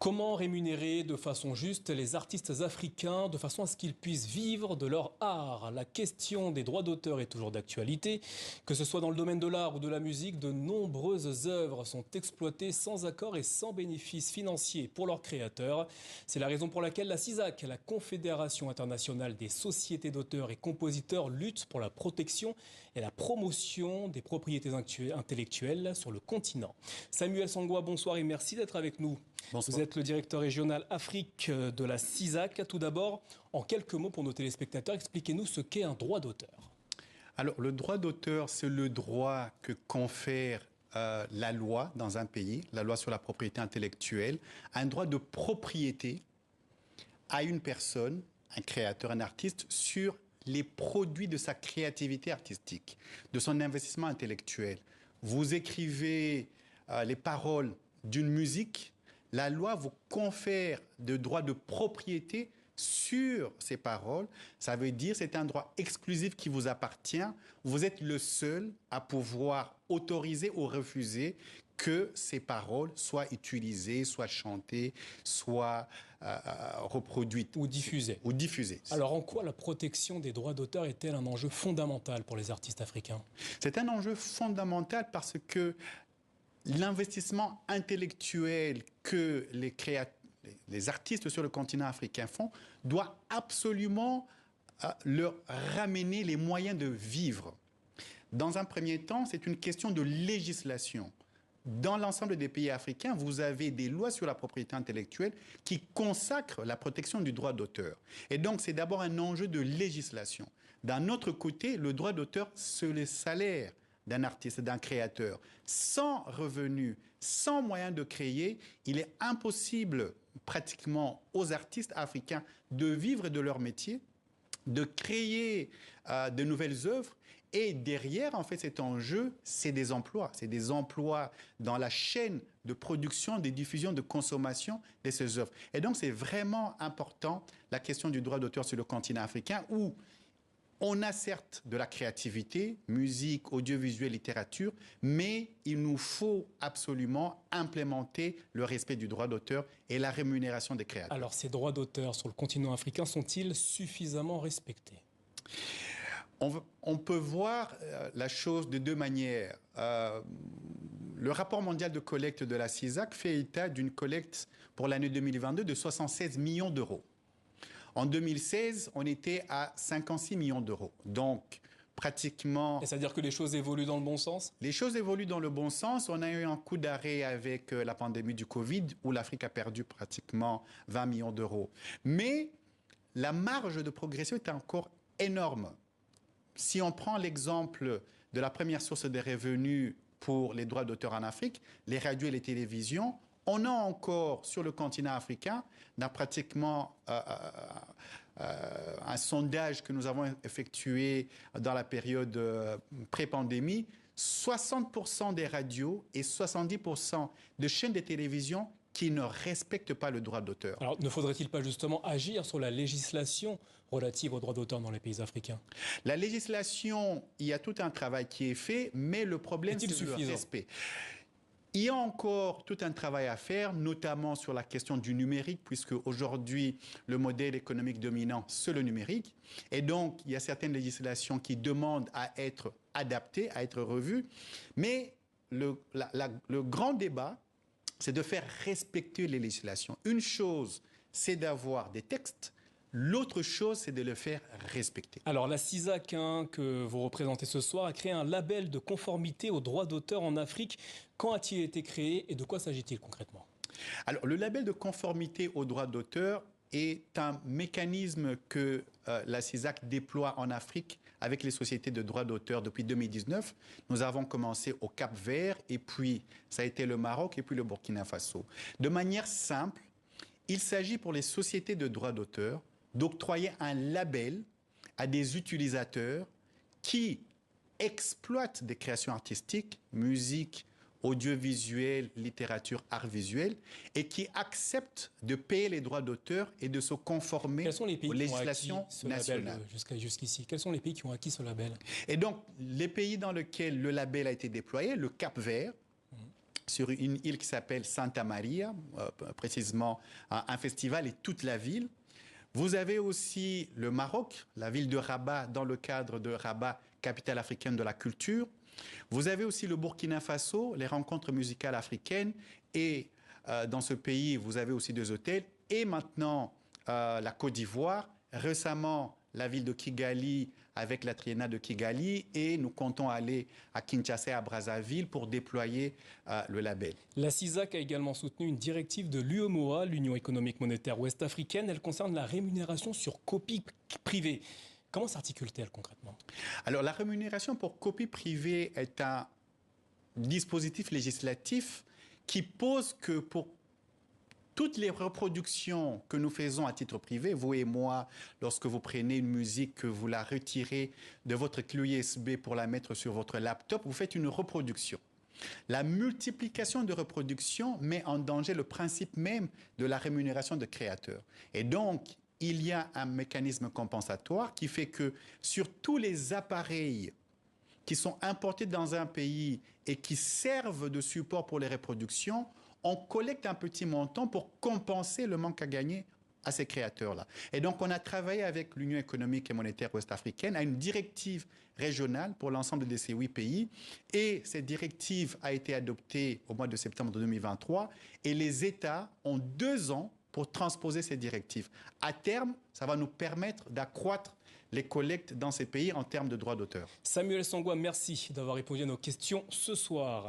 Comment rémunérer de façon juste les artistes africains de façon à ce qu'ils puissent vivre de leur art? La question des droits d'auteur est toujours d'actualité. Que ce soit dans le domaine de l'art ou de la musique, de nombreuses œuvres sont exploitées sans accord et sans bénéfice financier pour leurs créateurs. C'est la raison pour laquelle la CISAC, la Confédération internationale des sociétés d'auteurs et compositeurs, lutte pour la protection et la promotion des propriétés intellectuelles sur le continent. Samuel Sangwa, bonsoir et merci d'être avec nous. Bonsoir. Vous êtes le directeur régional Afrique de la CISAC. Tout d'abord, en quelques mots pour nos téléspectateurs, expliquez-nous ce qu'est un droit d'auteur. Alors, le droit d'auteur, c'est le droit que confère la loi dans un pays, la loi sur la propriété intellectuelle, un droit de propriété à une personne, un créateur, un artiste, sur les produits de sa créativité artistique, de son investissement intellectuel. Vous écrivez les paroles d'une musique, la loi vous confère de droits de propriété sur ces paroles. Ça veut dire que c'est un droit exclusif qui vous appartient. Vous êtes le seul à pouvoir autoriser ou refuser que ces paroles soient utilisées, soient chantées, soient reproduites. Ou diffusées. Alors en quoi la protection des droits d'auteur est-elle un enjeu fondamental pour les artistes africains? C'est un enjeu fondamental parce que l'investissement intellectuel que les artistes sur le continent africain font doit absolument leur ramener les moyens de vivre. Dans un premier temps, c'est une question de législation. Dans l'ensemble des pays africains, vous avez des lois sur la propriété intellectuelle qui consacrent la protection du droit d'auteur. Et donc, c'est d'abord un enjeu de législation. D'un autre côté, le droit d'auteur, c'est le salaire d'un artiste, d'un créateur. Sans revenus, sans moyen de créer, il est impossible pratiquement aux artistes africains de vivre de leur métier, de créer de nouvelles œuvres. Et derrière, en fait, cet enjeu, c'est des emplois. C'est des emplois dans la chaîne de production, de diffusion, de consommation de ces œuvres. Et donc, c'est vraiment important, la question du droit d'auteur sur le continent africain, où on a certes de la créativité, musique, audiovisuel, littérature, mais il nous faut absolument implémenter le respect du droit d'auteur et la rémunération des créateurs. Alors, ces droits d'auteur sur le continent africain sont-ils suffisamment respectés ? On peut voir la chose de deux manières. Le rapport mondial de collecte de la CISAC fait état d'une collecte pour l'année 2022 de 76 millions d'euros. En 2016, on était à 56 millions d'euros. Donc, pratiquement... C'est-à-dire que les choses évoluent dans le bon sens? Les choses évoluent dans le bon sens. On a eu un coup d'arrêt avec la pandémie du Covid, où l'Afrique a perdu pratiquement 20 millions d'euros. Mais la marge de progression est encore énorme. Si on prend l'exemple de la première source de revenus pour les droits d'auteur en Afrique, les radios et les télévisions, on a encore, sur le continent africain, pratiquement un sondage que nous avons effectué dans la période pré-pandémie, 60% des radios et 70% de chaînes de télévision qui ne respectent pas le droit d'auteur. Alors, ne faudrait-il pas justement agir sur la législation relative aux droits d'auteur dans les pays africains? La législation, il y a tout un travail qui est fait, mais le problème, c'est le respect. Il y a encore tout un travail à faire, notamment sur la question du numérique, puisque aujourd'hui, le modèle économique dominant, c'est le numérique. Et donc, il y a certaines législations qui demandent à être adaptées, à être revues. Mais le grand débat, c'est de faire respecter les législations. Une chose, c'est d'avoir des textes. L'autre chose, c'est de le faire respecter. Alors, la CISAC, que vous représentez ce soir, a créé un label de conformité aux droits d'auteur en Afrique. Quand a-t-il été créé et de quoi s'agit-il concrètement? Alors, le label de conformité aux droits d'auteur est un mécanisme que la CISAC déploie en Afrique avec les sociétés de droits d'auteur depuis 2019. Nous avons commencé au Cap-Vert et puis ça a été le Maroc et puis le Burkina Faso. De manière simple, il s'agit pour les sociétés de droits d'auteur d'octroyer un label à des utilisateurs qui exploitent des créations artistiques, musique, audiovisuel, littérature, art visuel, et qui acceptent de payer les droits d'auteur et de se conformer aux législations nationales. Jusqu'ici, quels sont les pays qui ont acquis ce label? Et donc, les pays dans lesquels le label a été déployé, le Cap-Vert, sur une île qui s'appelle Santa Maria, précisément un festival et toute la ville. Vous avez aussi le Maroc, la ville de Rabat, dans le cadre de Rabat, capitale africaine de la culture. Vous avez aussi le Burkina Faso, les rencontres musicales africaines. Et dans ce pays, vous avez aussi des hôtels. Et maintenant, la Côte d'Ivoire. Récemment, la ville de Kigali avec la Triennale de Kigali. Et nous comptons aller à Kinshasa et à Brazzaville pour déployer le label. La CISAC a également soutenu une directive de l'UEMOA, l'Union économique monétaire ouest-africaine. Elle concerne la rémunération sur copie privée. Comment s'articule-t-elle concrètement? Alors, la rémunération pour copie privée est un dispositif législatif qui pose que pour toutes les reproductions que nous faisons à titre privé, vous et moi, lorsque vous prenez une musique, que vous la retirez de votre clé USB pour la mettre sur votre laptop, vous faites une reproduction. La multiplication de reproductions met en danger le principe même de la rémunération de créateurs. Et donc, il y a un mécanisme compensatoire qui fait que sur tous les appareils qui sont importés dans un pays et qui servent de support pour les reproductions, on collecte un petit montant pour compenser le manque à gagner à ces créateurs-là. Et donc, on a travaillé avec l'Union économique et monétaire ouest-africaine à une directive régionale pour l'ensemble de ces 8 pays. Et cette directive a été adoptée au mois de septembre 2023. Et les États ont 2 ans pour transposer ces directives. À terme, ça va nous permettre d'accroître les collectes dans ces pays en termes de droits d'auteur. Samuel Sangwa, merci d'avoir répondu à nos questions ce soir.